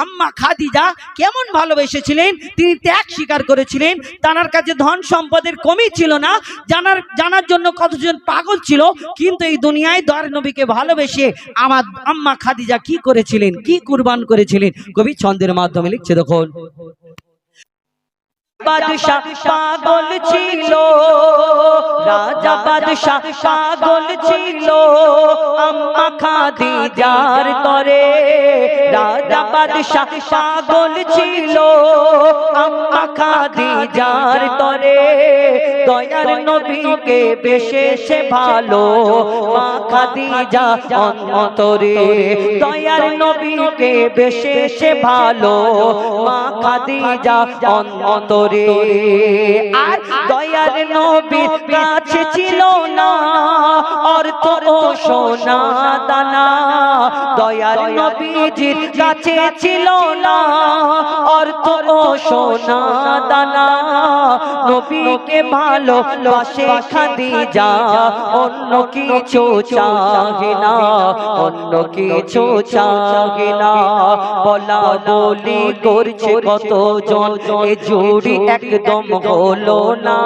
আম্মা খাদিজা কেমন ভালোবেসেছিলেন, তিনি ত্যাগ স্বীকার করেছিলেন। তার কাছে ধন সম্পদের কমই ছিল না, জানার জন্য কতজন পাগল ছিল, কিন্তু এই দুনিয়ায় দয়ার নবীকে ভালোবেসে আমার আম্মা খাদিজা কি করেছিলেন, কি কুরবান করেছিলেন, কবি ছন্দের মাধ্যমে লিখছে। দেখুন, বাদশা পাগল ছিল, রাজা বাদশা পাগল ছিল আম্মা খাদিজার তরে। রাজা বাদশা পাগল ছিল আম্মা খাদিজার তরে। দয়ার নবীকে বেশেষে ভালো মা খাদিজা অন্তরে। দয়ার নবীকে বেশেষে ভালো মা খাদিজা অন্তরে। আর দয়ার নবীর কাছে ছিল না অর্থ ও সোনা দানা। দয়ার নবীজির কাছে ছিল না অর্থ ও সোনা দানা। নবীকে ভালোবাসে খাদিজা, অন্য কিছু চাহে না, অন্য কিছু চাহে না। বলা বলি করছে কতজন, এ জুড়ি একদম হলো না।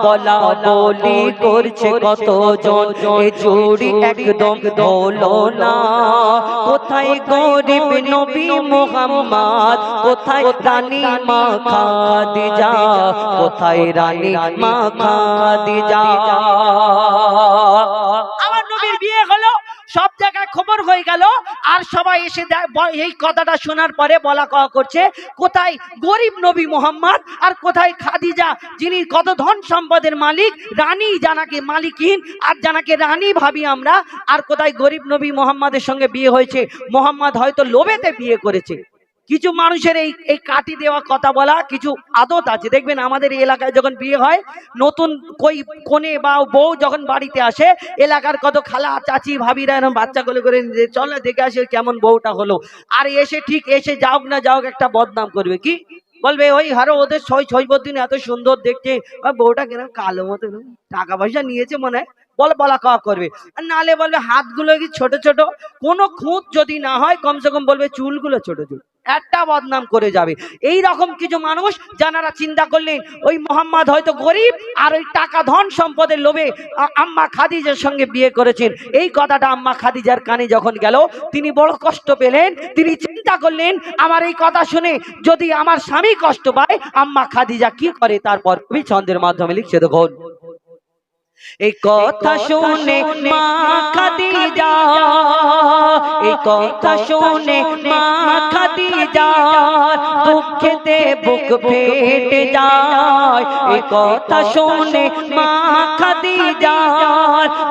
বলা বলি করছে কতজন, এ জুড়ি একদম হলো না। কোথায় গরিব নবী মুহাম্মদ, কোথায় রানী মা খাদিজা, কোথায় রানী মা খাদিজা। আমার নবীর বিয়ে হলো, সব জায়গায় খবর হয়ে গেল, আর সবাই এসে এই কথাটা শোনার পরে বলা কওয়া করছে, কোথায় গরিব নবী মোহাম্মদ, আর কোথায় খাদিজা যিনি কত ধন সম্পদের মালিক, রানী জানাকে মালিকিন, আর জানাকে রানী ভাবি আমরা, আর কোথায় গরিব নবী মোহাম্মদের সঙ্গে বিয়ে হয়েছে। মোহাম্মদ হয়তো লোভেতে বিয়ে করেছে। কিছু মানুষের এই কাটি দেওয়া কথা বলা কিছু আদত আছে। দেখবেন আমাদের এই এলাকায় যখন বিয়ে হয়, নতুন কোনে বা বউ যখন বাড়িতে আসে, এলাকার কত খালা চাচি ভাবিরা এরকম বাচ্চা করে চল দেখে আসে কেমন বউটা হলো। আর এসে যাওক না যাওক একটা বদনাম করবে, কি বলবে, ওই হারো ওদের ছয়বদ্দিন এত সুন্দর দেখছে, বউটা কেন কালো মতো, টাকা পয়সা নিয়েছে মনে হয়, বলা কওয়া করবে। আর নালে বলবে হাতগুলো কি ছোট ছোট, কোনো খুঁত যদি না হয় কমসে কম বলবে চুলগুলো ছোট ছোট, একটা বদনাম করে যাবে। এই রকম কিছু মানুষ যারা চিন্তা করলেন ওই মোহাম্মদ হয়তো গরিব, আর ওই টাকা ধন সম্পদের লোভে আম্মা খাদিজার সঙ্গে বিয়ে করেছেন। এই কথাটা আম্মা খাদিজার কানে যখন গেল, তিনি বড় কষ্ট পেলেন। তিনি চিন্তা করলেন, আমার এই কথা শুনে যদি আমার স্বামী কষ্ট পায়, আম্মা খাদিজা কি করে। তারপর কবি ছন্দের মাধ্যমে লিখছে। দেখুন, এই কথা শুনে মা খাদিজা, এই কথা শুনে মা খাদিজা দুঃখেতে বুক ফেটে যায়। এই কথা শুনে মা খাদিজা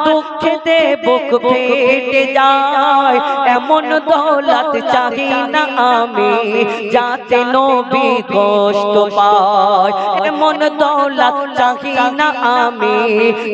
দুঃখেতে বুক ফেটে যায়। এমন দৌলত চাহি না আমি, যাতে নবী কষ্ট পায়। এমন দৌলত চাহি না আমি,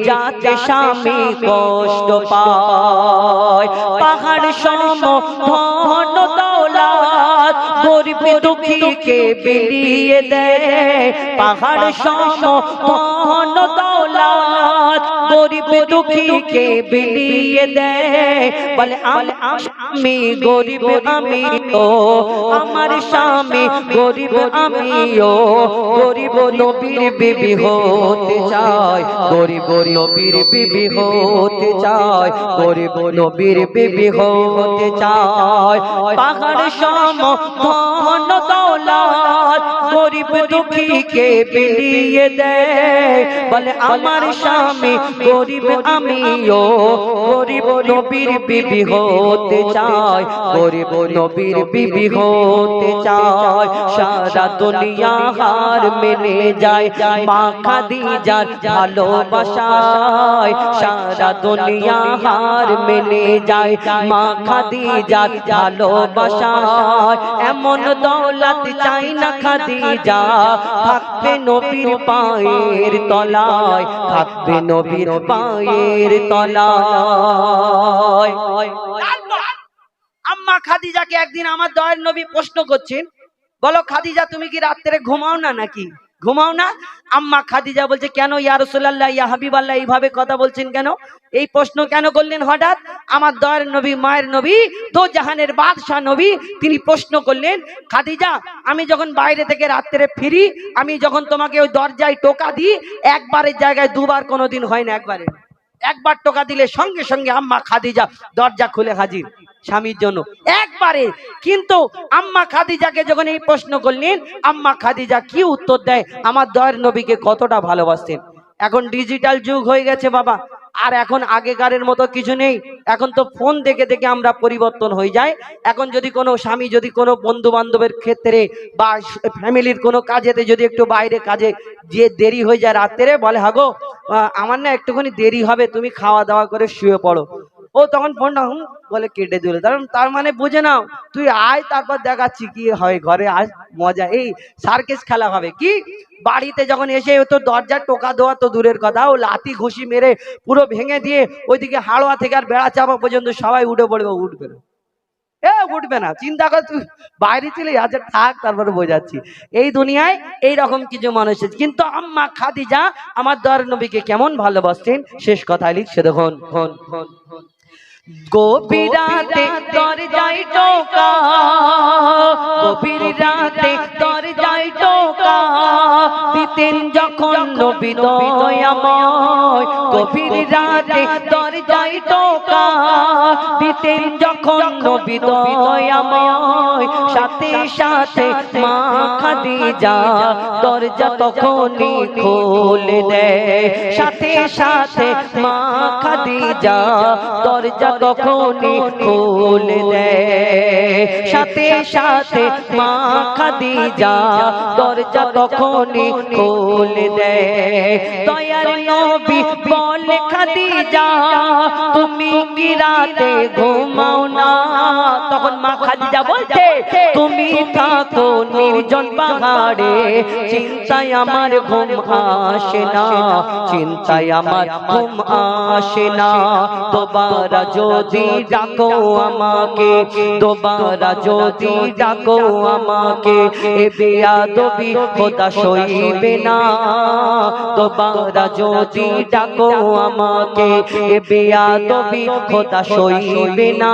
যাতে স্বামী কষ্ট পায়। পাহাড় সম ধন দৌলত গরিব দুঃখীকে বিলিয়ে দেয়। পাহাড় সম ধন দৌলত গরিব দুঃখীকে বিলিয়ে দেয়। বলে আমি গরিব আমিও, আমার স্বামী গরিব আমিও, গরিব নবীর বিবি হতে চাই, গরিব নবীর বিবি হতে চাই, গরিব নবীর বিবি হতে চাই। পাহাড় সম ধন দৌলত গরিব দুঃখীকে বিলিয়ে দেয়। বলে আমার স্বামী গরিব আমিও, গরিব নবীর বিবি হতে চাই, গরিব নবীর বিবি হতে চাই। সারা দুনিয়া হার মেনে যায় মা খাদিজার ভালোবাসায়। সারা দুনিয়া হার মেনে যায় মা খাদিজার ভালোবাসায়। এমন দৌলত চাই না খাদিজা, থাকবে নবীর পায়ের তলায়, থাকবে নবীর পায়ের তলায়। আম্মা খাদিজাকে একদিন আমার দয়ার নবী প্রশ্ন করছেন, বলো খাদিজা তুমি কি রাত্রে ঘুমাও না নাকি? ঘুমাও না? আম্মা খাদিজা বলছে, কেন ইয়া রাসূলুল্লাহ, ইয়া হাবিবাল্লাহ, এইভাবে কথা বলছেন কেন? এই প্রশ্ন কেন করলেন হঠাৎ? আমার দয়ার নবী, মায়ের নবী, দো জাহানের বাদশাহ নবী, তিনি প্রশ্ন করলেন, খাদিজা, আমি যখন বাইরে থেকে রাত্রে ফিরি, আমি যখন তোমাকে ওই দরজায় টোকা দিই, একবারের জায়গায় দুবার কোনোদিন হয় না, একবারে। একবার টোকা দিলে সঙ্গে সঙ্গে আম্মা খাদিজা দরজা খুলে হাজির স্বামীর জন্য, একবারে। কিন্তু আম্মা খাদিজাকে যখন এই প্রশ্ন করলেন, আম্মা খাদিজা কি উত্তর দেয়? আমার দয়ার নবীকে কতটা ভালোবাসতেন। এখন ডিজিটাল যুগ হয়ে গেছে বাবা, আর এখন আগেকারের মতো কিছু নেই। এখন তো ফোন দেখে দেখে আমরা পরিবর্তন হয়ে যায়। এখন যদি কোনো স্বামী যদি কোনো বন্ধু বান্ধবের ক্ষেত্রে বা ফ্যামিলির কোনো কাজেতে যদি একটু বাইরে কাজে যে দেরি হয়ে যায় রাত্রে, বলে হাগো আমার না একটুখানি দেরি হবে, তুমি খাওয়া দাওয়া করে শুয়ে পড়ো। ও তখন ফোনটা বলে কেটে দিল। তার মানে বুঝে নাও, তুই আয়, তারপর দেখাচ্ছি কি হয় ঘরে, আজ মজা, এই সার্কেস খেলা হবে। কি বাড়িতে যখন এসে তো দরজা টোকা দেওয়া তো দূরের কথা, ও লাথি ঘুষি মেরে পুরো ভেঙে দিয়ে ওইদিকে হাড়োয়া থেকে আর বেড়া চাপা পর্যন্ত সবাই উঠে পড়বে, উঠবে না, উঠবে না, চিন্তা কর, তুই বাইরে চলে আচ্ছা থাক, তারপরে বোঝাচ্ছি। এই দুনিয়ায় এইরকম কিছু মানুষ আছে। কিন্তু আম্মা খাদিজা আমার দয়ার নবীকে কেমন ভালোবাসতেন, শেষ কথায় লিখছে দেখুন। গভীর রাতে দরজায় টোকা, গভীর রাতে দরজায় টোকা দিতেন যখন নবী দয়াময়, গভীর রাতে দরজায় টোকা দিতেন যখন নবী দয়াময়, সাথে সাথে মা খাদিজা দরজা তখনই খুলে দেয়, সাথে সাথে মা খাদিজা দরজা তখনই খুলে দেয়, সাথে সাথে মা খাদিজা দরজা তখনই খুলে দেয়। দয়ার নবী বলে, খাদিজা তুমি কি রাতে ঘুমাও না? তখন মা খাদিজা বলছে, তুমি থাকো নির্জন পাহাড়ে, চিন্তায় আমার ঘুম আসে না, চিন্তায় আমার ঘুম আসে না, দোবারা যদি ডাকো আমাকে, দোবারা যদি ডাকো আমাকে, এ বেয়াদবি খোদা সইবে না, দোবারা যদি ডাকো আমাকে, এ বেয়াদবি খোদা সইবে না।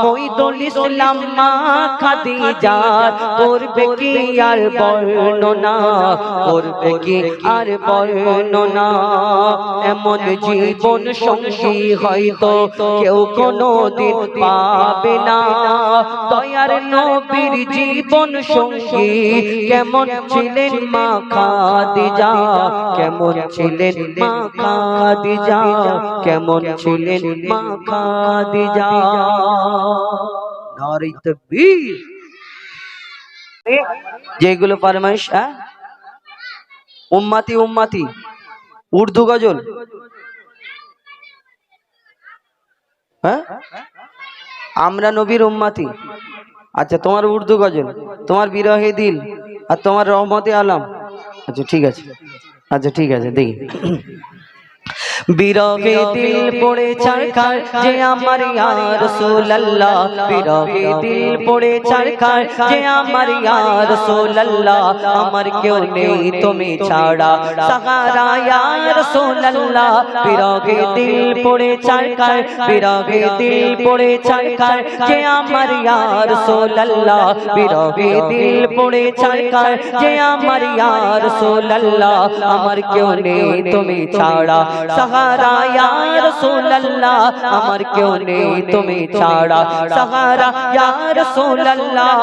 মঈদুল ইসলাম মা খাদিজা করবে কি আর বর্ণনা, করবে কি আর বর্ণনা, এমন জীবন সঙ্গী হয়তো কেউ কোনোদিন পাবে না। দয়ার নবীর জীবন সঙ্গী কেমন ছিলেন মা খাদিজা, কেমন ছিলেন মা খাদিজা, কেমন ছিলেন মা খাদিজা। নারে তাকবীর। যেগুলো ফরমাইশ, উম্মতি উম্মতি উর্দু গজল, আমরা নবীর উম্মতি। আচ্ছা, তোমার উর্দু গজল, তোমার বিরহে দিল, আর তোমার রহমতে আলম। আচ্ছা ঠিক আছে, আচ্ছা ঠিক আছে, দেখি। বিরহে দিল পড়ে চারখার যে আমার ইয়া রাসূলুল্লাহ, বিরহে দিল পড়ে চারখার যে আমার ইয়া রাসূলুল্লাহ, আমার কেউ নেই তুমি ছাড়া সাহারা ইয়া রাসূলুল্লাহ, বিরহে দিল পড়ে চারখার, বিরহে দিল পড়ে চারখার যে আমার ইয়া রাসূলুল্লাহ, বিরহে দিল পড়ে চারখার যে আমার ইয়া রাসূলুল্লাহ, আমার কেউ নেই তুমি ছাড়া সাহারা ইয়া রাসূলুল্লাহ, আমার কেউ নেই তুমি ছাড়া সাহারা ইয়া রাসূলুল্লাহ।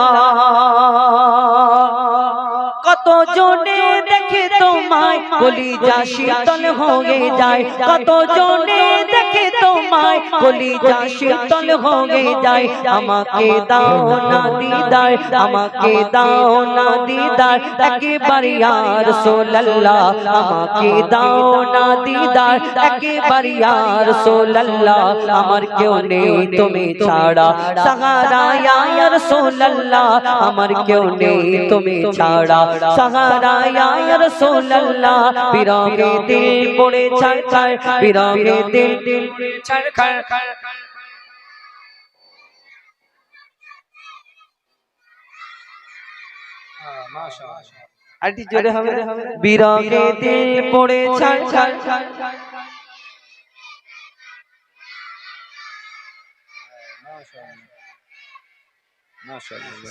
কত জনে দেখে তোমায় কলিজা শীতল হয়ে যায়, কত জনে দেখে তোমায় কলিজা শীতল হয়ে যায়, আমাকে দাও না দিদার, আমাকে দাও না দিদার একবার ইয়া রাসূলুল্লাহ, আমাকে দাও না দিদার একবার ইয়া রাসূলুল্লাহ, আমার কেউ নেই তুমি ছাড়া সাহারা ইয়া রাসূলুল্লাহ, আমার কেউ নেই তুমি ছাড়া সাহারা ইয়া রাসূলুল্লাহ, বিরহে দিল পড়ে ছারখার, বিরহে দিল ছারখার। মাশাআল্লাহ। আরটি জোরে হবে বিরহে দিল পড়ে ছাড় ছাড়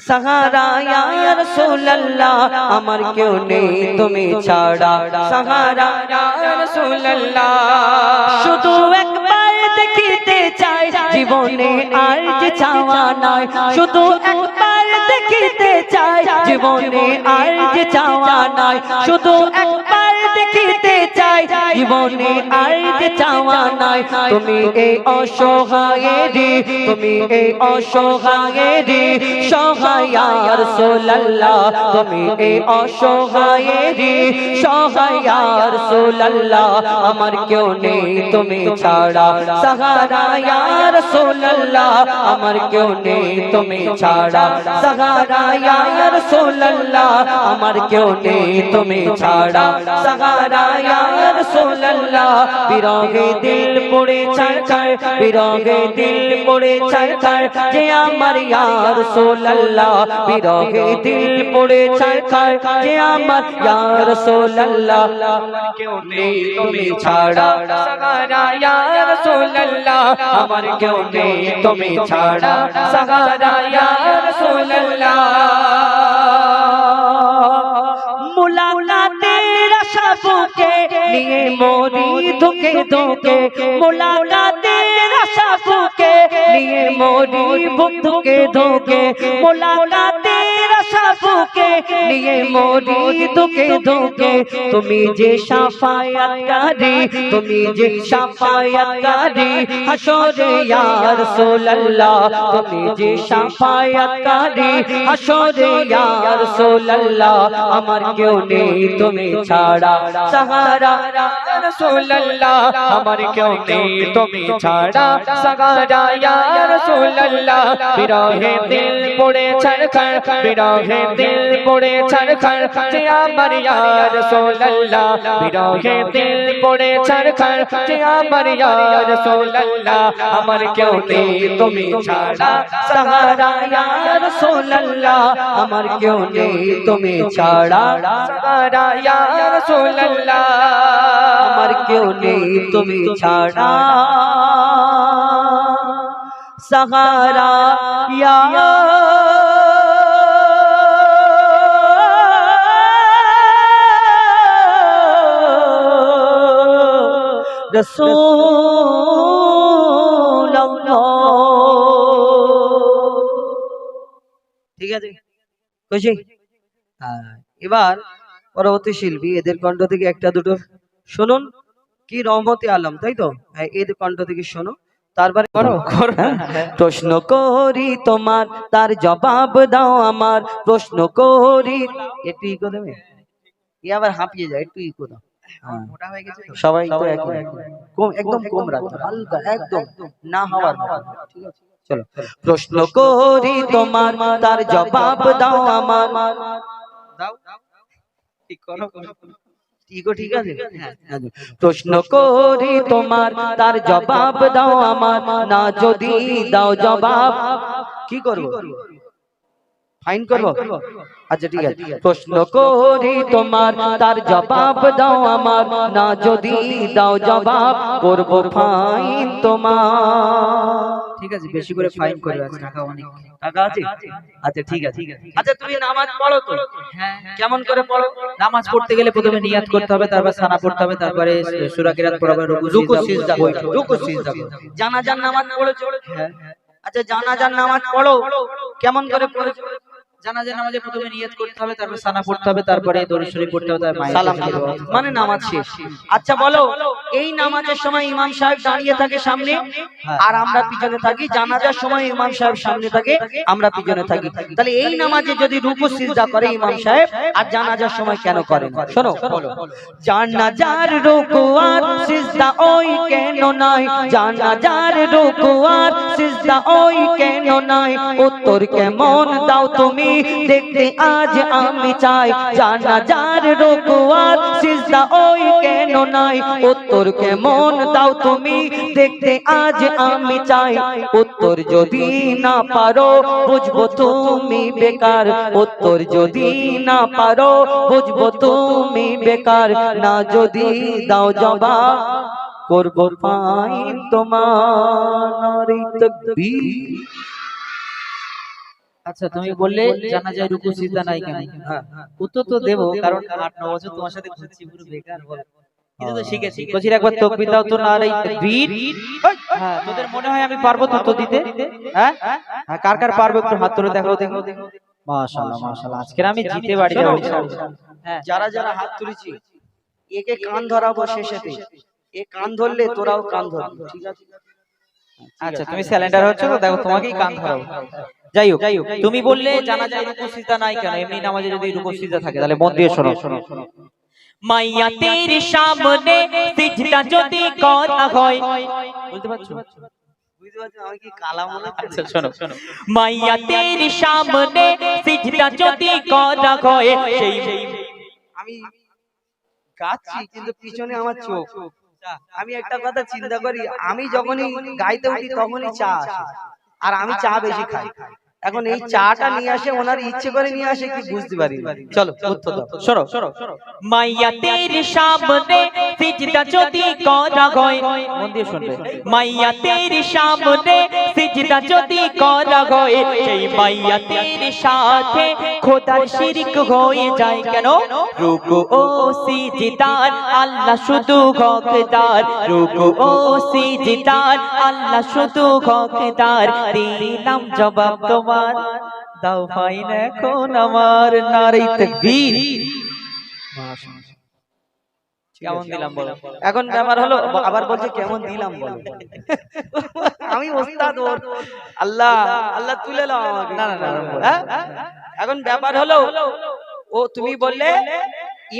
সাহারা ইয়া রাসূলুল্লাহ আমার কেউ নেই তুমি ছাড়া সাহারা ইয়া রাসূলুল্লাহ শুধু একবার দেখিতে চাই জীবনে আর যে চাওয়া নাই শুধু একবার দেখিতে চাই জীবনে আর যে চাওয়া নাই শুধু একবার দেখিতে চাই জীবনে আর যে চাওয়া নাই তুমি এই অসহায়েরি তুমি এই অসহায়েরি সহায় ইয়া রাসূলুল্লাহ তুমি এই অসহায়েরি সহায় ইয়া রাসূলুল্লাহ আমার কেউ নেই তুমি ছাড়া সাহারা ইয়া রাসূলুল্লাহ আমার কেউ নেই তুমি ছাড়া সাহারা ইয়া রাসূলুল্লাহ আমার কেউ নেই তুমি ছাড়া সাহারা ইয়া রাসূলুল্লাহ বিরহে দিল পড়ে ছাড় ছাড় বিরহে দিল পড়ে ছাড় ছাড় যে আমার ইয়া রাসূলুল্লাহ বিরহে দিল পড়ে ছাড় ছাড় যে আমার ইয়া রাসূলুল্লাহ কেউ নেই তুমি ছাড়া সাহারা ইয়া রাসূলুল্লাহ আমার কেউ নেই তুমি ছাড়া সাহারা ইয়া রাসূলুল্লাহ মুলাকাতের আশা বুকে নিয়ে মরি ধুকে ধুকে মুলাকাতের আশা বুকে নিয়ে মরি ধুকে ধুকে মুলাকাতের আশা বুকে নিয়ে মরি ধুকে ধুকে তুমি যে শাফায়াতকারী তুমি যে শাফায়াতকারী হাসরে ইয়া রাসূলুল্লাহ তুমি যে শাফায়াতকারী হাসরে ইয়া রাসূলুল্লাহ আমার কেউ নেই তুমি ছাড়া সাহারা ইয়া রাসূলুল্লাহ আমার কেউ নেই তুমি ছাড়া সাহারা ইয়া রাসূলুল্লাহ বিরহে দিল পড়ে ছাড় ছাড় বিরহে দিল পড়ে ছাড় ছাড় যে আমার ইয়া রাসূলুল্লাহ বিরহে দিল পড়ে ছাড় ছাড় যে আমার ইয়া রাসূলুল্লাহ আমার কেউ নেই তুমি ছাড়া সাহারা ইয়া রাসূলুল্লাহ আমার কেউ নেই তুমি ছাড়া সাহারা ইয়া রাসূলুল্লাহ আমার কেউ নেই তুমি ছাড়া সাহারা ইয়া রাসূলুল্লাহ ঠিক আছে খুশি এবার পরবর্তী শিল্পী এদের কণ্ঠ থেকে একটা দুটো শুনুন কি রহমতে আলম তাই তো এদের কণ্ঠ থেকে শোনো তারপরে করো প্রশ্ন করি তোমার তার জবাব দাও আমার প্রশ্ন করি একটু ইকো দেবে এ আবার হাঁপিয়ে যায় একটু ইকো দাও মোটা হয়ে গেছে তো সবাই তো কম একদম কম রাখো হালকা একদম না হওয়ার ঠিক আছে চলো প্রশ্ন করি তোমার তার জবাব দাও আমার দাও ঠিক করো ঠিক আছে প্রশ্ন করি তোমার তার জবাব দাও আমার না যদি দাও জবাব কি করব ফাইন করব আচ্ছা ঠিক আছে প্রশ্ন করি তোমার তার জবাব দাও আমার না যদি দাও জবাব করব ফাইন তোমার ঠিক আছে বেশি করে ফাইন করবে আজ টাকা অনেক টাকা আছে আচ্ছা ঠিক আছে আচ্ছা তুমি নামাজ পড়ো তো হ্যাঁ কেমন করে পড়ো নামাজ পড়তে গেলে প্রথমে নিয়াত করতে হবে তারপর সানা পড়তে হবে তারপরে সূরা কিরাত পড়বে রুকু সিজদা জানাজার নামাজ পড়েছো হ্যাঁ আচ্ছা জানাজার নামাজ পড়ো কেমন করে পড়েছো জানাজার নামাজে প্রথমে নিয়ত করতে হবে তারপর সানা পড়তে হবে তারপরে দরুদ শরীফ পড়তে হবে তারপর সালাম দিতে হবে মানে নামাজ শেষ আচ্ছা বলো এই নামাজের সময় ইমাম সাহেব দাঁড়িয়ে থাকে সামনে আর আমরা পিছনে থাকি জানাজার সময় ইমাম সাহেব সামনে থাকে আমরা পিছনে থাকি তাহলে এই নামাজে যদি রুকু সিজদা করে ইমাম সাহেব আর জানাজার সময় কেন করেন শোনো বলো জানাজার রুকু আর সিজদা ওই কেন নাই জানাজার রুকু আর সিজদা ওই কেন নাই উত্তর কেমন দাও তুমি দেখতে আজ আমি চাই জানাজার রুকুয়ার সিজদা ওই কেন নাই উত্তর কেমন দাও তুমি দেখতে আজ আমি চাই উত্তর যদি না পারো বুঝবো তুমি বেকার উত্তর যদি না পারো বুঝবো তুমি বেকার না যদি দাও জবাব করবো ফাইন তোমার নারী তাকবীর। আচ্ছা তুমি বললে জানাজায় রুকু সিজদা নাই কেন? উত্তর তো দেবো, কারণ 8-9 বছর তোমার সাথে ঘুরছি, পুরো বেকার বল। কিছু তো শিখেছি। বলছি একবার তাকবীর দাও তো, নারী তাকবীর। হ্যাঁ, তোদের মনে হয় আমি পারবো তো উত্তর দিতে? হ্যাঁ হ্যাঁ, কার কার পারবে একটু হাত তুলে দেখাও দেখো। মাশাআল্লাহ মাশাআল্লাহ, আজকে আমি জিতে বাড়ি যাবো ইনশাআল্লাহ। হ্যাঁ, যারা যারা হাত তুলেছি একে কান ধরাবো শেষেতে, এ কান ধরলে তোরাও কান ধরবি, ঠিক আছে? আচ্ছা তুমি স্যালেন্ডার হচ্ছে তো, দেখো তোমাকেই কান ধরাবো। যাই হোক, তুমি বললে জানাজায় রুকু সিজদা নাই কেন, এমনি নামাজে যদি রুকু সিজদা থাকে তাহলে মন দিয়ে শোনো। মাইয়া তের সামনে সিজদা যদি করা হয়, বুঝতে পারছো? বুঝতে পারছো আমি কি কালা মনে হচ্ছে? আচ্ছা শোনো, মাইয়া তের সামনে সিজদা যদি করা হয়, সেই আমি গাচ্ছি কিন্তু পিছনে আমার চোখ। আমি একটা কথা চিন্তা করি, আমি যখনই গাইতে উঠি তখনই চা আসে, আর আমি চা বেশি খাই। এখন এই চাটা নিয়ে আসে ওনার ইচ্ছে করে নিয়ে আসে কি বুঝতে পারি না। চলো উত্তর দাও। শোনো, মাইয়া তের সামনে সিজদা যদি করা হয়, মন দিয়ে শুনবে, মাইয়া তের সামনে সিজদা যদি করা হয়, সেই মাইয়া তের সাথে খোদার শিরক হয়ে যায় কেন? রুকু ও সিজদার আল্লাহ শুধু হকদার, রুকু ও সিজদার আল্লাহ শুধু হকদার, দিলাম জবাব তোমার, দাও ফাইন এখন আমার, নারী তাকবীর। কেমন দিলাম বলো? এখন ব্যাপার হলো, আবার বলছে কেমন দিলাম বলো। আমি ওস্তাদ ওর, আল্লাহ আল্লাহ তুলে নাও আমাকে। না, হ্যাঁ? এখন ব্যাপার হলো, ও তুমি বললে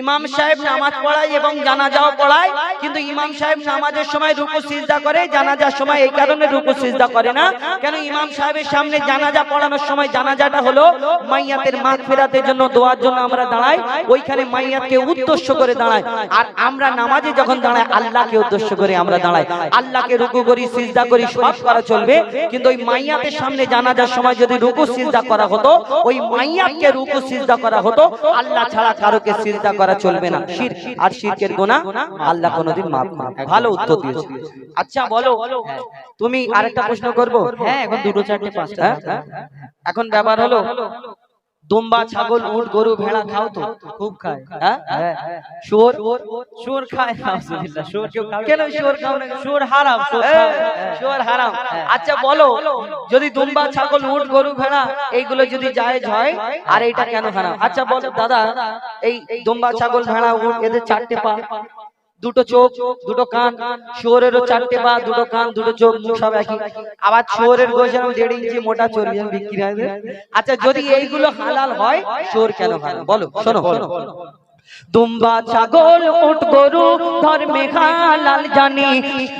ইমাম সাহেব নামাজ পড়ায় এবং জানাজাও পড়ায়, কিন্তু ইমাম সাহেব নামাজের সময় রুকু সিজদা করে, জানাজার সময় এই কারণে রুকু সিজদা করে না। কেন? ইমাম সাহেবের সামনে জানাজা পড়ানোর সময় জানাজাটা হলো মাইয়াতের মাগফিরাতের জন্য, দোয়ার জন্য আমরা দাঁড়াই, ওইখানে মাইয়াতকে উদ্দেশ্য করে দাঁড়াই। আর আমরা নামাজে যখন দাঁড়াই আল্লাহকে উদ্দেশ্য করে আমরা দাঁড়াই, আল্লাহকে রুকু করি সিজদা করি সব করা চলবে, কিন্তু ওই মাইয়াতের সামনে জানাজার সময় যদি রুকু সিজদা করা হতো, ওই মাইয়াতকে রুকু সিজদা করা হতো, আল্লাহ ছাড়া কারোকে সিজদা করা চলবে না। শিরক আর শিরকের গুনাহ আল্লাহ কোনোদিন মাফ করে না। ভালো উত্তর দিয়েছো। আচ্ছা বলো, তুমি আরেকটা প্রশ্ন করব? হ্যাঁ, এখন 2, 4, 5টা। এখন ব্যাপার হলো, দুম্বা ছাগল উট গরু ভেড়া খাও তো? খুব খায়। হ্যাঁ, হ্যাঁ, শুয়োর শুয়োর খায় না, আলহামদুলিল্লাহ। শুয়োর কেউ খায়? কেন শুয়োর খাও না? শুয়োর হারাম, শুয়োর হারাম। আচ্ছা বলো, যদি দুম্বা ছাগল উট গরু ভেড়া এইগুলো যদি জায়েজ হয়, আর এইটা কেন হারাম? আচ্ছা বল দাদা, এই দুম্বা ছাগল ভেড়া উট এদের 4টে পা, 2টো চোখ, 2টো কান, শুয়োরেরও 4টে পা, 2টো কান, 2টো চোখ, মুখ সব একই। আবার শুয়োরের গোশ 1.5 ইঞ্চি মোটা চর্বি বিক্রি হয়। আচ্ছা যদি এইগুলো হালাল হয়, শুয়োর কেন হারাম? বলো, শোনো। দুম্বা ছাগল উট গরু ধর্মে হালাল জানি,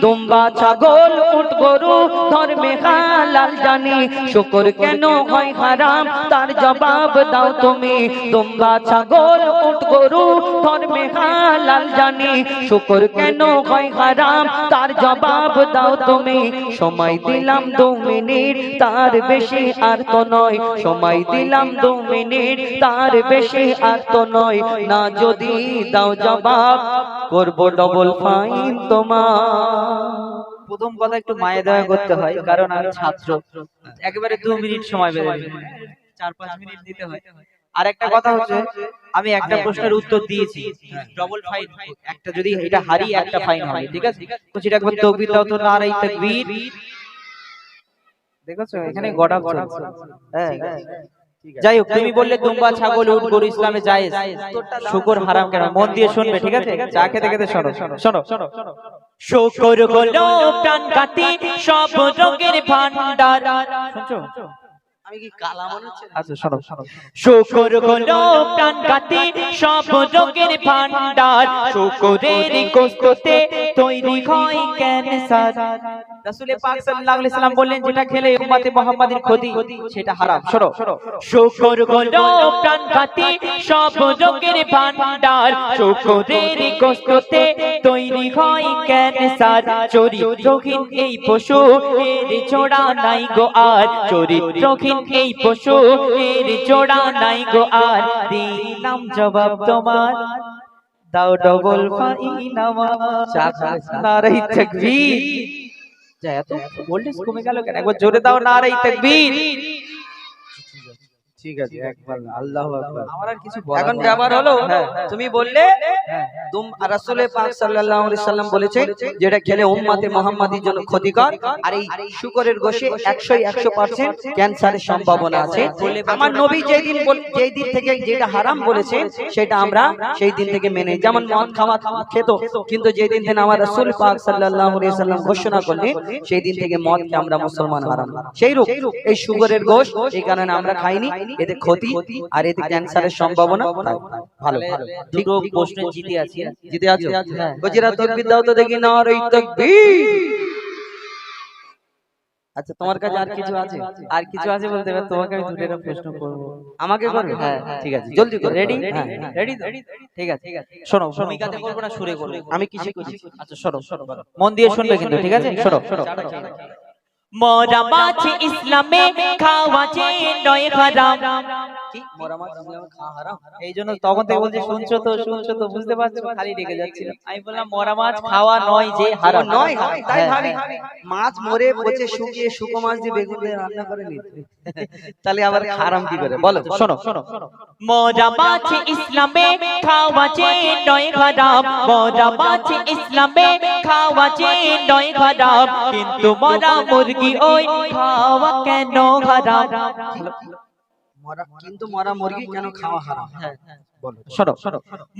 দুম্বা ছাগল উট গরু ধর্মে হালাল জানি, শুকর কেন হয় হারাম তার জবাব দাও তুমি। দুম্বা ছাগল উট গরু ধর্মে হালাল জানি, শুকর কেন হয় হারাম তার জবাব দাও তুমি। সময় দিলাম 2 মিনিট, তার বেশি আর তো নয়, সময় দিলাম 2 মিনিট, তার বেশি আর তো নয়, না যদি দাও জবাব করব ডবল ফাইন তোমার। প্রথম কথা একটু মায়া দয়া করতে হয়, কারণ আমি ছাত্র, একেবারে 2 মিনিট সময় বেঁধে 4-5 মিনিট দিতে হয়। আর একটা কথা হচ্ছে, আমি একটা প্রশ্নের উত্তর দিয়েছি, ডবল ফাইন, একটা যদি এটা হারি একটা ফাইন হবে, ঠিক আছে? তো সেটা একবার তাকবীর দাও তো, নারী তাকবীর। দেখেছো এখানে গড়া চলছে। হ্যাঁ, যাই হোক, তুমি বললে দুম্বা ছাগল উট গরু ইসলামে জায়েজ, শুকর হারাম কেন? মন দিয়ে শুনবে, ঠিক আছে? চা খেতে খেতে শোনো। শুকর হলো প্রাণঘাতী সব রোগের ভান্ডার, শুনছো? আমি কি কালা মনে হচ্ছে? আচ্ছা শোনো। শুকর হলো প্রাণঘাতী সব রোগের ভান্ডার, শুকরের গোশতে তৈরি হয় ক্যান্সার। রাসূল পাক সাল্লাল্লাহু আলাইহি সাল্লাম বললেন যেটা খেলে উম্মতে মুহাম্মাদের ক্ষতি সেটা হারাম। শোনো, শুকর হলো প্রাণঘাতী সব রোগের ভান্ডার, শুকরের গোশতে তৈরি হয় ক্যান্সার। চরিত্রহীন এই পশু এর জোড়া নাই গো আর, চরিত্রহীন এই পশু এর জোড়া নাই গো আর। দিলাম জবাব তোমার, দাও ডবল ফাইনামা। নারে তাকবীর। যা এত ভোল্টেজ কমে গেল কেন? একবার জোরে দাও নারে তাকবীর। ঠিক আছে, একবার আল্লাহু আকবার। আমার আর কিছু বলার এখন নেই। ব্যাপার হলো, হ্যাঁ, তুমি বললে রাসূল পাক সাল্লাল্লাহু আলাইহি সাল্লাম বলেছে যেটা খেলে উম্মতে মুহাম্মাদির জন্য ক্ষতিকর, আর এই শুকরের গোশে 100% ক্যান্সারের সম্ভাবনা আছে। আমার নবী যেই দিন থেকে যেটা হারাম বলেছে সেটা আমরা সেই দিন থেকে মেনে, যেমন মদ খাওয়া খেত, কিন্তু যেই দিন থেকে আমার রাসূল পাক সাল্লাল্লাহু আলাইহি সাল্লাম ঘোষণা করলেন সেই দিন থেকে মদকে আমরা মুসলমান হারাম। সেই রূপ এই শুকরের গোশ, এই কারণে আমরা খাইনি, এতে ক্ষতি আর এতে ক্যান্সারের সম্ভাবনা। ভালো, দুটো প্রশ্ন জিতে আছি। জিতে আছো? গজিরা তাকবীর দাও তো দেখি, নারে তাকবীর। আচ্ছা, তোমার কাছে আর কিছু আছে? আর কিছু আছে বলতে পারো? তোমাকে আমি দুটো প্রশ্ন করব। আমাকে করবে? হ্যাঁ, ঠিক আছে, জলদি করো। রেডি? হ্যাঁ, রেডি তো? ঠিক আছে। শোনো, ভূমিকাতে করবো না সুরে করবো? আমি কিসে করছি? আচ্ছা শোনো, মন দিয়ে শুনবে কিন্তু, ঠিক আছে? শোনো। মরা মাছ ইসলামে খাওয়া যে নয় হারাম। কি মরা মাছ ইসলামে খাওয়া হারাম? এই জন্য তখন থেকে বলছি শুনছো তো বুঝতে পারছো, খালি রেখে যাচ্ছিল। আমি বললাম মরা মাছ খাওয়া নয় যে হারাম। নয়, তাই হ্যাঁ, ভাবি মাছ মরে পচে শুকিয়ে শুকো মাছ দিয়ে বেগুন দিয়ে রান্না করে নিতে, তাহলে আবার হারাম কি করে? বলো। শোনো, মরা মাছ ইসলামে খাওয়া যে নয় হারাম, মরা মাছ ইসলামে খাওয়া যে নয় হারাম, কিন্তু মরা মুরগি ওই খাওয়া কেন হারাম? কিন্তু মরা মুরগি কেন খাওয়া হারাম? হ্যাঁ, বলো। শোনো,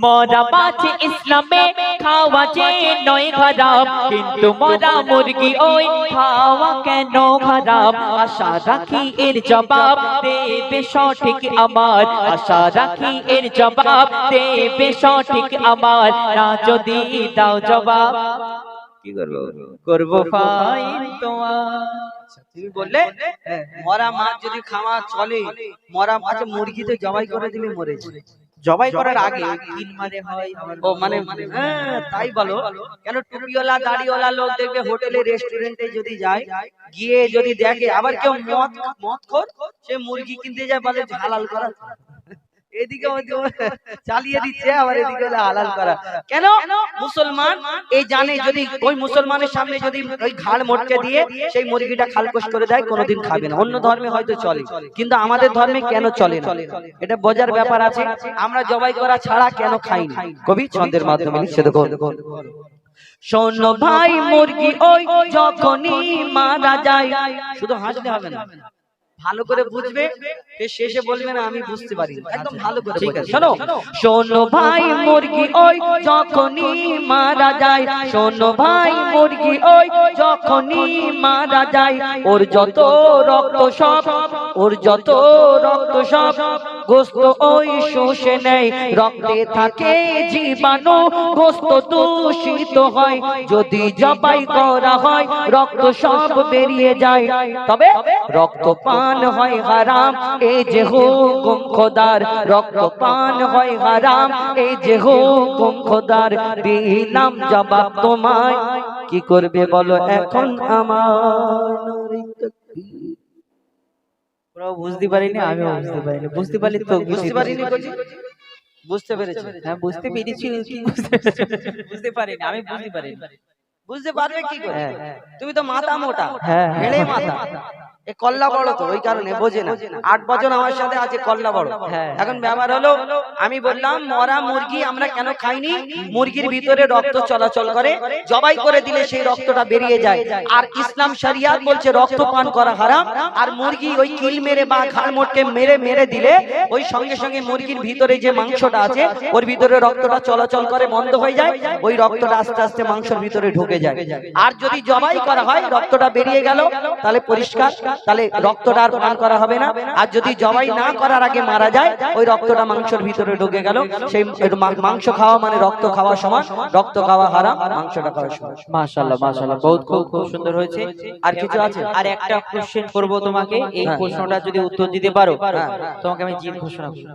মরা মাছ ইসলামে খাওয়া যে নয় হারাম, কিন্তু মরা মুরগি ওই খাওয়া কেন হারাম? আশা রাখি এর জবাব দেবে সঠিক আমার, আশা রাখি এর জবাব দেবে সঠিক আমার। না যদি দাও জবাব কি করবো ফাইন তোমার। তুমি বললে মরা মাছ যদি খাওয়া চলে, মরা মাছ মুরগি তো জবাই করে দিলে মরে যায়। জবাই করার আগে তিন মারে হয়। ও মানে হ্যাঁ, তাই বলো। কেন টুপিওয়ালা দাড়িওয়ালা লোক দেখবে হোটেলে রেস্টুরেন্টে যদি যায়, গিয়ে যদি দেখে আবার কেউ মদ খোর, সে মুরগি কিনতে যায়, বলে হালাল করা, এদিকে চালিয়ে দিচ্ছে, আবার এদিকে হালাল করা। কেন? মুসলমান এই জানে যদি ওই মুসলমানের সামনে যদি ওই ঘাড় মোটকে দিয়ে সেই মুরগিটা খালকোশ করে দেয়, কোনোদিন খাবে না। অন্য ধর্মে হয়তো চলে, কিন্তু আমাদের ধর্মে কেন চলে না, এটা বোঝার ব্যাপার আছে। আমরা জবাই করা ছাড়া কেন খাই না? কবি ছন্দের মাধ্যমে লিখছে, দেখো। শোনো ভাই, মুরগি ওই যখনই মারা যায়, শুধু হাসলে হবে না, ভালো করে বুঝবে, শেষে বলবে না আমি বুঝতে পারি, একদম ভালো করে বুঝবে। শোনো, শোনো ভাই, মুরগি ওই যখনই মারা যায়, শোনো ভাই, মুরগি ওই যখনই মারা যায়, ওর যত রক্ত সব, ওর যত রক্ত সব গোস্ত ওই শুষে নেয়, রক্তে থাকে জীবাণু, গোস্ত দূষিত হয়, যদি জবাই করা হয় রক্ত সব বেরিয়ে যায়, তবে রক্ত পান হয় হারাম, এই যে হুকুম খোদার, রক্ত পান হয় হারাম, এই যে হুকুম খোদার। দিলাম জবাব তোমায়, কি করবে বলো এখন আমার? ওরাও বুঝতে পারিনি, আমিও বুঝতে পারিনি। বুঝতে পারলি তো? বুঝতে পারিনি, বুঝতে পেরেছি। হ্যাঁ, বুঝতে পেরেছি, বুঝতে পারিনি, আমি বুঝতে পারিনি। বুঝতে পারবে কি করে? তুমি তো মাথা মোটা, হ্যাঁ, হেড়ে মাথা, এ কল্লা বড়, তো ওই কারণে বোঝে না। 8 বছর আমার সাথে আছে, কল্লা বড়। এখন ব্যাপার হলো, আমি বললাম মরা মুরগি আমরা কেন খাইনি? মুরগির ভিতরে রক্ত চলাচল করে, জবাই করে দিলে সেই রক্তটা বেরিয়ে যায়, আর ইসলাম শরিয়াত বলছে রক্ত পান করা হারাম। আর মুরগি ওই কিল মেরে বা ঘাড় মোটকে মেরে দিলে ওই সঙ্গে সঙ্গে মুরগির ভিতরে যে মাংসটা আছে ওর ভিতরে রক্তটা চলাচল করে, বন্ধ হয়ে যায়, ওই রক্তটা আস্তে আস্তে মাংসের ভিতরে ঢুকে যায়। আর যদি জবাই করা হয় রক্তটা বেরিয়ে গেল তাহলে পরিষ্কার, তাহলে রক্তটা আর পান করা হবে না। আর যদি জবাই না করার আগে মারা যায় ওই রক্তটা মাংসের ভিতরে ঢুকে গেল, সেই মাংস খাওয়া মানে রক্ত খাওয়া সমান, রক্ত খাওয়া হারাম, মাংসটা খাওয়া সমান। মাশাআল্লাহ মাশাআল্লাহ, বহুত খুব খুব সুন্দর হয়েছে। আর কিছু আছে? আর একটা কোশ্চেন করব তোমাকে, এই প্রশ্নটা যদি উত্তর দিতে পারো তোমাকে আমি জিত ঘোষণা করব।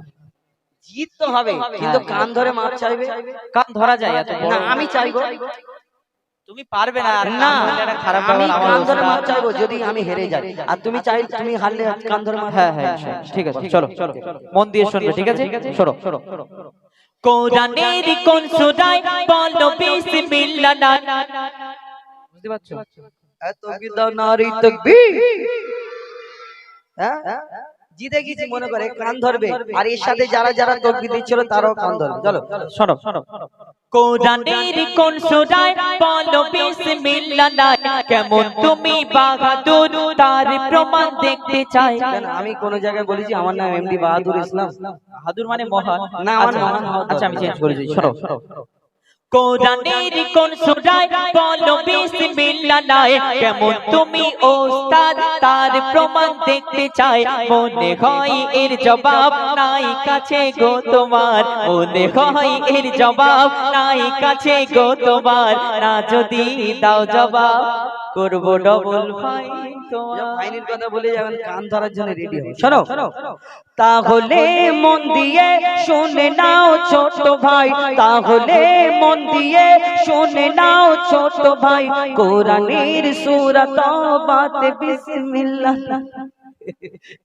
জিত তো হবে, কিন্তু কান ধরে মাপ চাইবে। কান ধরা যায় এত বড়? না আমি চাইবো। তুমি পারবে না, আর না কান ধরলে একটা খারাপ আমি ব্যাপার, আমার কান ধরে অবস্থা। মাপ চাইবো যদি আমি হেরে যাই। আর তুমি চাই, তুমি হারলে কান ধরে মাপ। হ্যাঁ হ্যাঁ ঠিক আছে, চলো চলো মন দিয়ে শুনবে, ঠিক আছে? শোনো। কোরআনের কোন সূরায় বলো বিসমিল্লাহ না, বুঝতে পারছো? এত বিদা নারী তাকবীর। হ্যাঁ জিতে গেছি মনে করে কান ধরবে, আর এর সাথে যারা যারা তাকবীর দিচ্ছিল তারাও কান ধরবে। চলো শোনো। কোরআনের কোন সূরায় বলো বিসমিল্লাহ না, কেমন তুমি বাহাদুর তার প্রমাণ দেখতে চাই। কেন আমি কোন জায়গায় বলেছি আমার নাম এমডি বাহাদুর ইসলাম? বাহাদুর মানে মহান না, আমার আচ্ছা, মহান হওয়া আচ্ছা আমি দরকার। চেঞ্জ করে দিই। শোনো। কোরআনের কোন সূরায় বলো বিসমিল্লাহ না, কেমন তুমি ওস্তাদ তার প্রমাণ দেখতে চাই। মনে হয় এর জবাব নাই কাছে গো তোমার, মনে হয় এর জবাব নাই কাছে গো তোমার। না যদি দাও জবাব করব ডবল ফাইন তোমার। আইনের কথা বলে যাবেন, কান ধরার জন্য রেডি হবে। শোনো, তাহলে মন দিয়ে শুনে নাও ছোট ভাই, তাহলে মন দিয়ে শুনে নাও ছোট ভাই, কোরআনের সূরা তাওবাতে বিসমিল্লাহ।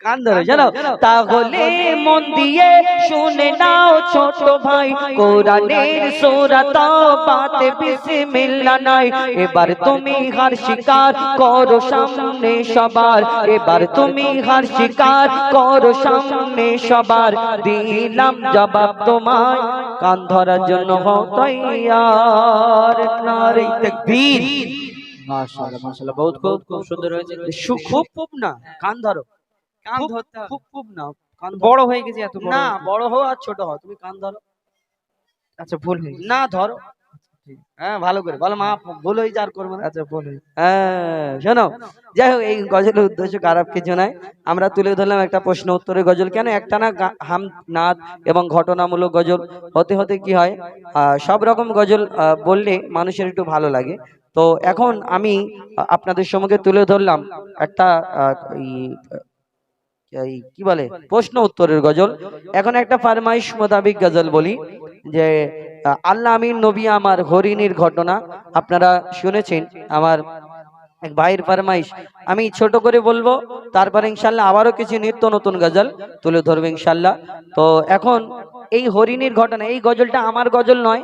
কান ধরে জানো, তাহলে মন দিয়ে শুনে নাও ছোট ভাই, কোরআনের সূরা তাওবাতে বিসমিল্লাহ নাই। এবার তুমি হার স্বীকার করো সামনে সবার, এবার তুমি হার স্বীকার করো সামনে সবার। দিলাম জবাব তোমায়, কান ধরার জন্য হও তৈয়ার। নারে তাকবীর। মাশাআল্লাহ মাশাআল্লাহ, বহুত খুব সুন্দর হয়েছে। খুব না, কান ধরো। কান ধরতে হবে। খুব না, কান ধরো। বড় হয়ে গেছে এত বড়? না বড় হও আর ছোট হও, তুমি কান ধরো। আচ্ছা ভুল হয়ে গেছে। না ধরো। হ্যাঁ ভালো করে বলো, মা ভুল হয়ে যার করবো না। আচ্ছা ভুল হয়ে হ্যাঁ শোনো, যাই হোক এই গজলের উদ্দেশ্য খারাপ কিছু নাই। আমরা তুলে ধরলাম একটা প্রশ্ন উত্তরের গজল। কেন একটা না হাম নাদ এবং ঘটনামূলক গজল হতে হতে কি হয়, সব রকম গজল বললে মানুষের একটু ভালো লাগে। তো এখন আমি আপনাদের সম্মুখে তুলে ধরলাম একটা এই কি বলে প্রশ্ন উত্তরের গজল। এখন একটা ফরমাইশ মোতাবিক গজল বলি যে আল্লাহ আমিন নবী আমার হরিণীর ঘটনা আপনারা শুনেছেন। আমার এক ভাইয়ের ফরমাইশ, আমি ছোট করে বলবো, তারপরে ইনশাল্লাহ আবারও কিছু নিত্য নতুন গজল তুলে ধরবে ইনশাল্লাহ। তো এখন এই হরিণীর ঘটনা, এই গজলটা আমার গজল নয়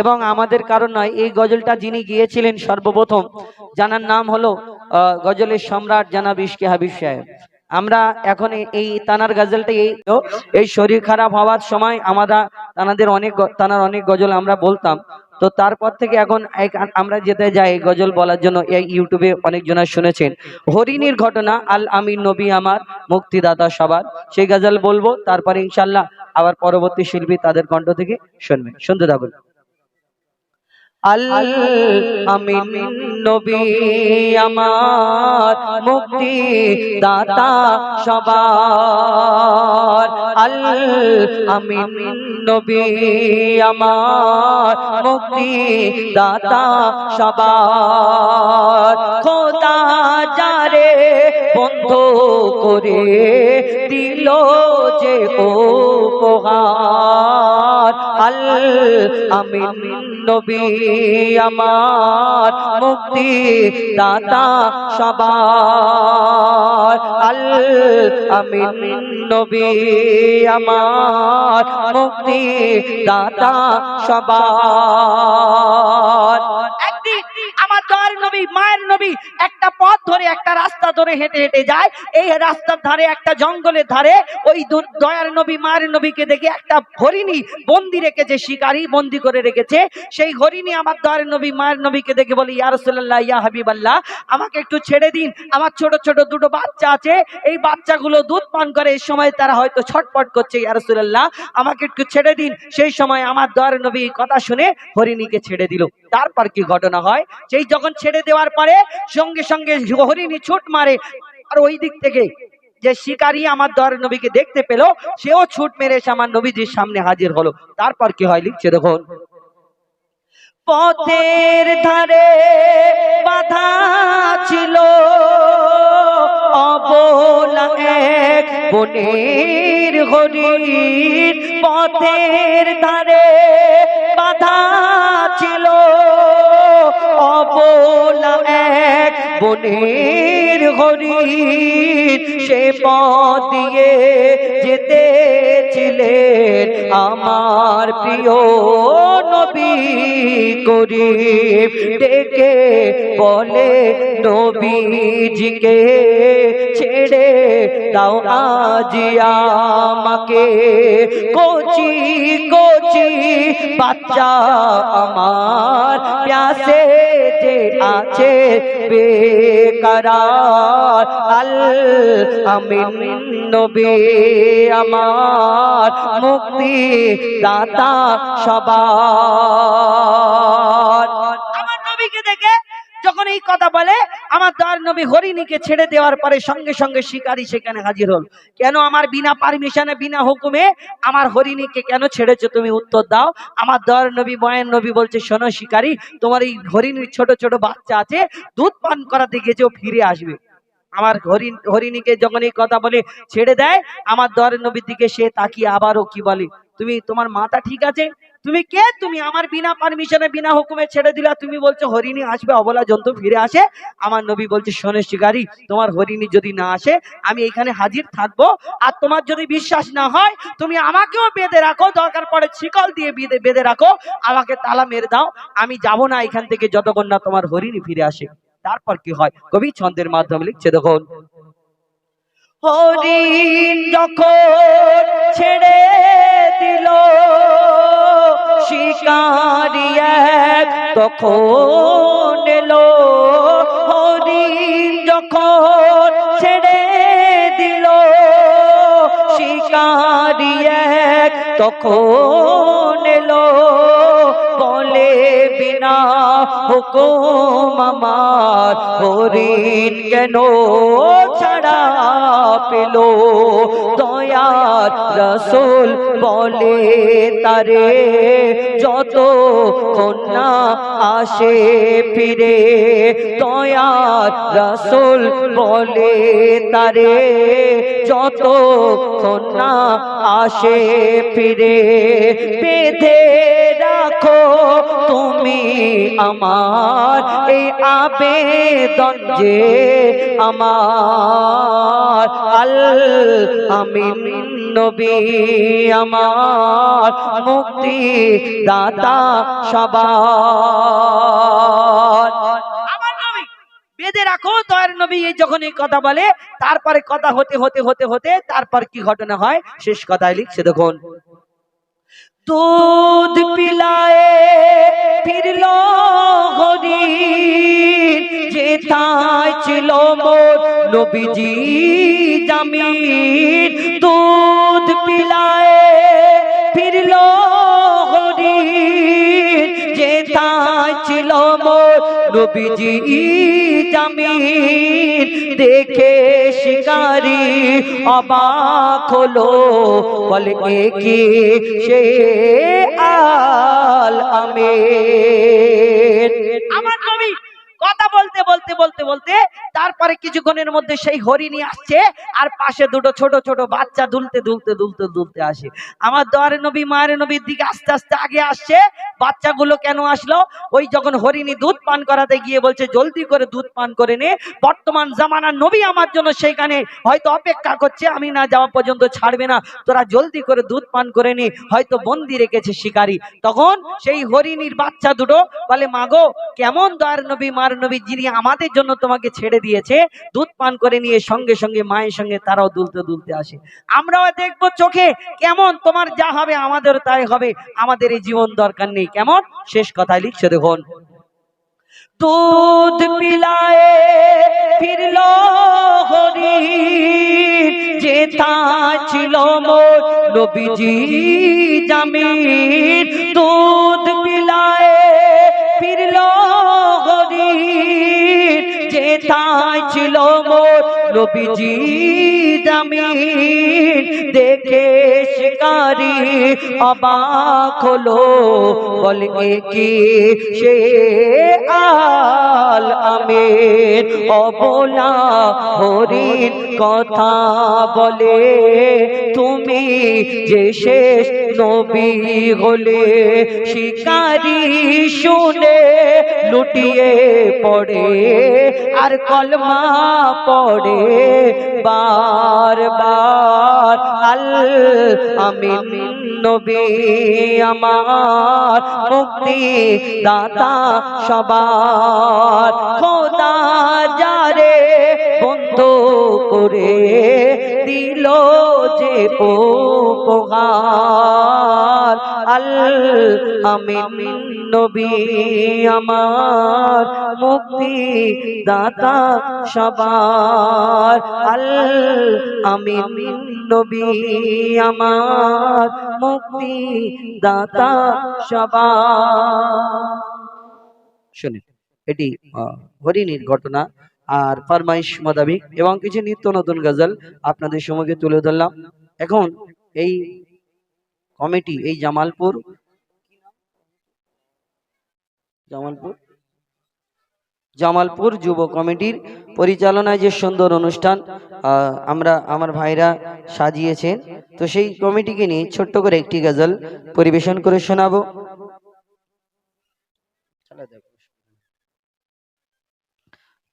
এবং আমাদের কারণ নয়। এই গজলটা যিনি গিয়েছিলেন সর্বপ্রথম, জানার নাম হলো গজলের সম্রাট জানাব ইশকে হাবিব সাহেব। আমরা এখন এই তানার গজলটা এই শরীর খারাপ হওয়ার সময় তানার অনেক গজল আমরা বলতাম। তো তারপর থেকে এখন আমরা যেতে যাই গজল বলার জন্য, এই ইউটিউবে অনেকজনা শুনেছেন হরিণীর ঘটনা, আল আমিন নবী আমার মুক্তিদাতা সবার, সেই গজল বলবো। তারপরে ইনশাল্লাহ আবার পরবর্তী শিল্পী তাদের কণ্ঠ থেকে শুনবেন, শুনতে থাকুন। আল আমিন নবী আমার মুক্তি দাতা সবার, আল আমিন নবী আমার মুক্তি দাতা সবার। খোদা যারে বন্ধ করে দিল যে উপহার, আল আমিন নবী আমার মুক্তি দাতা সবার, আল আমিন নবী আমার মুক্তি দাতা সবার। একদিন আমার দয়ার নবী মায়ের নবী একটা পথ ধরে একটা রাস্তা ধরে হেঁটে হেঁটে যায়। এই রাস্তার ধারে একটা জঙ্গলের ধারে ওই দয়ার নবী মায়ের নবীকে দেখে একটা হরিণী বন্দি রেখেছে, শিকারী বন্দি করে রেখেছে। সেই হরিণী আমার দয়ার নবী মায়ের নবীকে দেখে বলে, ইয়া রাসূলুল্লাহ, ইয়া হাবিবাল্লাহ, আমাকে একটু ছেড়ে দিন, আমার ছোট ছোট দুটো বাচ্চা আছে, এই বাচ্চাগুলো দুধ পান করে, এই সময় তারা হয়তো ছটপট করছে, ইয়া রাসূলুল্লাহ আমাকে একটু ছেড়ে দিন। সেই সময় আমার দয়ার নবী কথা শুনে হরিণীকে ছেড়ে দিল। তারপর কি ঘটনা হয়, সেই যখন ছেড়ে দেওয়ার পরে সঙ্গে সঙ্গে হরিণী ছুট মারে, আর ওই দিক থেকে যে শিকারী আমার দয়ার নবীকে দেখতে পেল, সেও ছুট মেরে এসে আমার নবীজির সামনে হাজির হলো। তারপর কি হয় লিখছে দেখুন, পথের ধারে বাধা ছিল অবলা এক বনের হরিণ, পথের ধারে বাধা ছিল অবলা এক বনের হরিণ, সে পথ দিয়ে যেতেছিলেন আমার প্রিয় নবী করিম। ডেকে বলে নবীজিকে, ছেড়ে দাও আজ আমাকে, কচি কচি বাচ্চা আমার প্যাসে যে আছে বেকরার, আল আমিন নবী আমার মুক্তি দাতা সবার। আমার নবীকে দেখে যখন এই কথা বলে, আমার দয়ার নবী হরিণীকে ছেড়ে দেওয়ার পরে সঙ্গে সঙ্গে শিকারী সেখানে হাজির হল। কেন আমার বিনা পারমিশনে বিনা হুকুমে আমার হরিণীকে কেন ছেড়েছো, তুমি উত্তর দাও। আমার দয়ার নবী মায়ের নবী বলছে, শোনো শিকারী, তোমার এই হরিণীর ছোট ছোট বাচ্চা আছে, দুধ পান করাতে গেছে, ও ফিরে আসবে। আমার হরিণীকে যখন এই কথা বলে ছেড়ে দেয়, আমার দয়ার নবীর দিকে সে তাকিয়ে আবারও কি বলে, তুমি, তোমার মাথা ঠিক আছে? তুমি কে? তুমি আমার বিনা পারমিশনে বিনা হুকুমে ছেড়ে দিলা, তুমি বলছো হরিণী আসবে, অবলা জন্তু ফিরে আসে। আমার নবী বলছে, শোনো শিকারী, তোমার হরিণী যদি না আসে আমি এখানে হাজির থাকবো, আর তোমার যদি বিশ্বাস না হয় তুমি আমাকেও বেঁধে রাখো, দরকার পড়ে শিকল দিয়ে বেঁধে রাখো, আমাকে তালা মেরে দাও, আমি যাব না এখান থেকে যতক্ষণ না তোমার হরিণী ফিরে আসে। তারপর কি হয় কবি ছন্দের মাধ্যমে লিখছে দেখুন, হরিণ যখন ছেড়ে দিল শিকারী এক তখন এলো, হরিণ যখন ছেড়ে দিল শিকারী এক তখন এলো, বলে বিনা হুকুম আমার হরিণ কেন ছাড়া পেল, দয়ার রাসূল বলে তারে যত কন্যা আসে ফিরে, দয়ার রাসূল বলে তারে যত কন্যা আসে ফিরে, বেঁধে রাখো তুমি আমার এই আবেদন যে আমার, আল আমিন নবী আমার মুক্তি দাতা সবার। আমার নবী বেঁধে রাখো, দয়ার নবী এই যখন এই কথা বলে, তারপরে কথা হতে হতে হতে হতে তারপর কি ঘটনা হয় শেষ কথায় লিখছে দেখুন, दूध पिलाए फिरल हरिण जेथाय छिलो मोर नबीजी जामिन दूध पिलाए फिरल हरिण जेथाय छिलो मोर नबीजी जामिन देखे शिकारी अबाक हलो बोले एकी से आल आमीन। আমার নবী কথা বলতে বলতে বলতে বলতে তারপরে কিছুক্ষণের মধ্যে সেই হরিণী আসছে আর পাশে দুটো ছোট ছোট বাচ্চা দুলতে দুলতে দুলতে দুলতে আসে। আমার দয়ার নবী মায়ের নবীর দিকে আস্তে আস্তে আগে আসছে। বাচ্চাগুলো কেন আসলো? ওই যখন হরিণী দুধ পান করাতে গিয়ে বলছে জলদি করে দুধ পান করে নে, বর্তমান জামানার নবী আমার জন্য সেখানে হয়তো অপেক্ষা করছে, আমি না যাওয়া পর্যন্ত ছাড়বে না, তোরা জলদি করে দুধ পান করে নে, হয়তো বন্দি রেখেছে শিকারী। তখন সেই হরিণীর বাচ্চা দুটো বলে, মাগো কেমন দয়ার নবী মার নবী নবী যিনি আমাদের জন্য তোমাকে ছেড়ে দিয়েছে, দুধ পান করে নিয়ে সঙ্গে সঙ্গে মায়ের সঙ্গে তারাও দুলতে দুলতে আসে। আমরাও দেখবো চোখে কেমন, তোমার যা হবে আমাদের তাই হবে, আমাদের এই জীবন দরকার নেই। কেমন শেষ কথায় লিখছে দেখুন, দুধ পিলায়ে ফিরলো হরিণ, যেথা ছিল মোর নবীজি জামিন। দুধ পিলায়ে ফিরলো হরিণ, যেথা ছিল মোর নবীজি জামিন। দেখে শিকারি অবাক হলো, বলে কি সে আল আমিন। অবলা হরিণ কথা বলে, তুমি যে শেষ নবী হলে। শিকারি শুনে লুটিয়ে পড়ে, আর কলমা পড়ে বারবার। আল আমিন নবী আমার, মুক্তি দাতা সবার। খোদা যারে বন্ধ করে দিল যে উপহার। আল আমিন নবী আমার, মুক্তি দাতা সবার। আল আমিন নবী আমার, মুক্তি দাতা সবার। শুনেন, এটি হরিণীর ঘটনা আর ফরমাইশ মোতাবেক এবং কিছু নিত্য নতুন গজল আপনাদের সম্মুখে তুলে ধরলাম। এখন এই কমিটি, এই জামালপুর জামালপুর যুব কমিটির পরিচালনায় যে সুন্দর অনুষ্ঠান আমার ভাইরা সাজিয়েছেন, তো সেই কমিটিকে নিয়ে ছোট্ট করে একটি গজল পরিবেশন করে শোনাবো।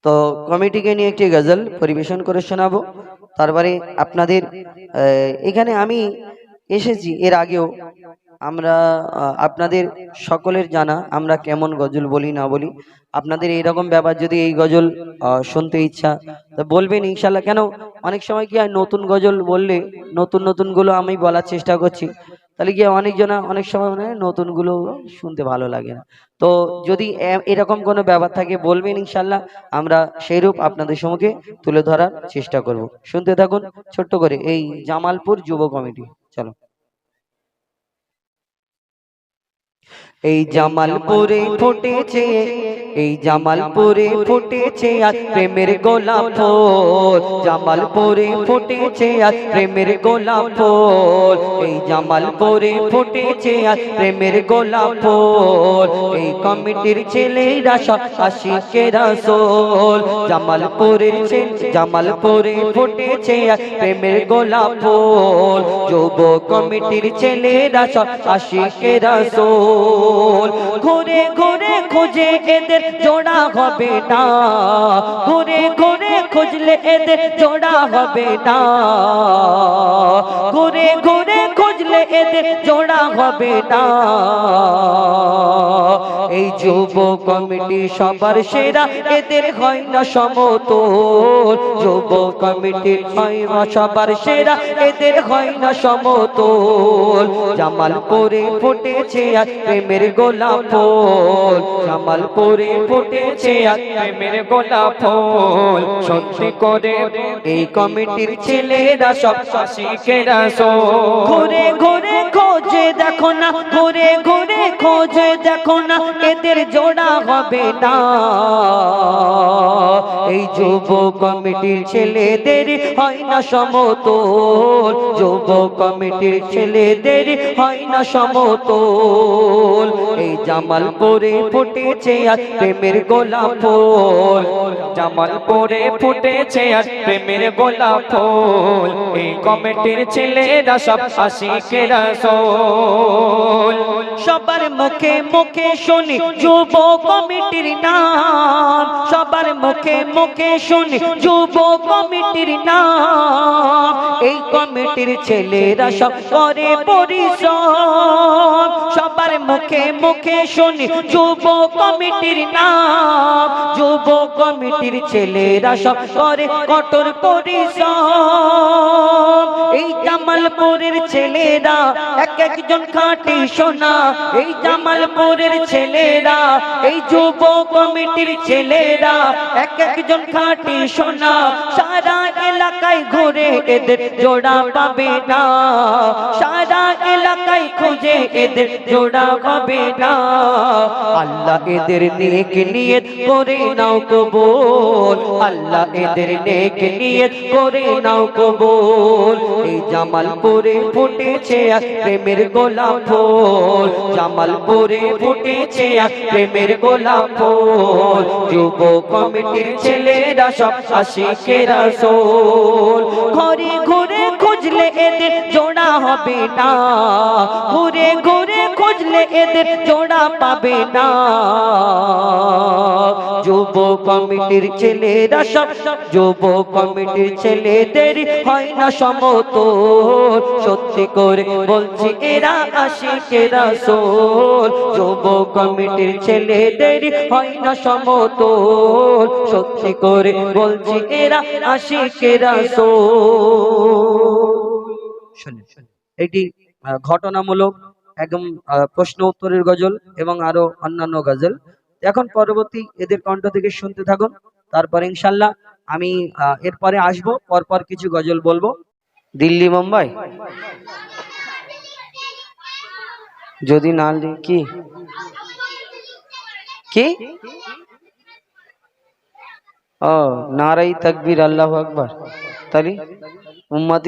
তো কমিটিকে নিয়ে একটি গজল পরিবেশন করে শোনাবো। তারপরে আপনাদের এখানে আমি এসেছি এর আগেও, আমরা আপনাদের সকলের জানা আমরা কেমন গজল বলি না বলি। আপনাদের এইরকম ব্যাপার, যদি এই গজল শুনতে ইচ্ছা তো বলবেন ইনশাল্লাহ। কেন অনেক সময় কি হয়, নতুন গজল বললে নতুন নতুন গুলো আমি বলার চেষ্টা করছি, তাহলে কি অনেকজনা অনেক সময় মানে নতুন গুলো শুনতে ভালো লাগে না। তো যদি এরকম কোনো ব্যাপার থাকে বলবেন ইনশাল্লাহ, আমরা সেইরূপ আপনাদের সম্মুখে তুলে ধরার চেষ্টা করব। শুনতে থাকুন ছোট্ট করে এই জামালপুর যুব কমিটি। চলো। এই জামালপুরে ফুটেছে, এই জামালপুরে ফুটেছে আজ প্রেমের গোলাপ ফুল। জামালপুরে ফুটেছে আজ প্রেমের গোলাপ ফুল। এই জামালপুরে ফুটেছে আজ প্রেমের গোলাপ ফুল। এই কমিটির ছেলেরা সব আশিকে রাসূল। জামালপুরে ফুটেছে আজ প্রেমের গোলাপ ফুল। যুব কমিটির ছেলেরা সব আশিকে রাসূল। ঘুরে ঘুরে খুঁজে এদের জোড়া হবে না, ঘুরে ঘুরে খুঁজলে এদের জোড়া হবে না। ঘুরে ঘুরে খুঁজলে এদের জোড়া হবে না। এই যুব কমিটি সবার সেরা, এদের হয় না সমতল। যুব কমিটির হয় না সবার সেরা, এদের হয় না সমতল। জামালপুরে ফুটেছে আজ প্রেমের গোলাপ ফুল। জামালপুরে ফুটেছে আজ প্রেমের গোলাপ ফুল। সত্যি করে এই কমিটির ছেলেরা সব আশিকে রাসূল। ঘুরে ঘুরে খোঁজে দেখো না, ঘুরে ঘুরে খোঁজে দেখো না, এদের জোড়া হবে না। এই যুব কমিটির ছেলেদের হয় না সমতল। যুব কমিটির ছেলেদের হয় না সমতল। এই জামালপুরে ফুটেছে আজ প্রেমের গোলাপ ফুল। জামালপুরে ফুটেছে আজ প্রেমের গোলাপ ফুল। এই কমিটির ছেলেরা সব আশিকে রাসূল। সবার মুখে মুখে শুনি যুব কমিটির নাম, সবার মুখে মুখে শুনি যুব কমিটির নাম। এই কমিটির ছেলেরা সব করে পরিশ্রম, সবার মুখে মুখে শুনি যুব কমিটির নাম, যুব কমিটির ছেলেরা সব করে কঠোর পরিশ্রম। এই জামালপুরের ছেলেরা এক একজন খাঁটি সোনা, এই জামালপুরের ছেলেরা, এই যুব কমিটির ছেলেরা এক একজন খাঁটি সোনা। সারা এলাকায় ঘুরে এদের জোড়া পাবে না, সারা এলাকায় খুঁজে এদের জোড়া হবে না। আল্লাহ এদের নেক নিয়ত করে নাও কবুল, আল্লাহ এদের নেক নিয়ত করে নাও কবুল। এই জামালপুরে ফুটেছে আজ প্রেমের গোলাপ ফুল, জামালপুরে ফুটেছে আজ প্রেমের গোলাপ ফুল। যুব কমিটির ছেলেরা সব আশিকে রাসূল। ঘরে ঘুরে খুঁজলে এদের জোড়া হবে না, ঘুরে ঘুরে খুঁজলে এদের জোড়া পাবে না। যুব কমিটির ছেলেরা সব, যুব কমিটির ছেলেদের হয় না সমতল। সত্যি করে বলছি এরা আশিকে রাসূল, যুব কমিটির ছেলেদের হয় না সমতল। সত্যি করে বলছি এরা আশিকে রাসূল। শুনুন, এটি ঘটনামূলক একদম প্রশ্ন উত্তরের গজল এবং আরো অন্যান্য গজল। এখন পরবর্তী এদের কণ্ঠ থেকে শুনতে থাকুন, তারপর ইনশাল্লাহ আমি এরপরে আসবো, পরপর কিছু গজল বলবো। দিল্লি মুম্বাই যদি না কি কি ও নারাই তাকবীর আল্লাহু আকবার, তালি উম্মতি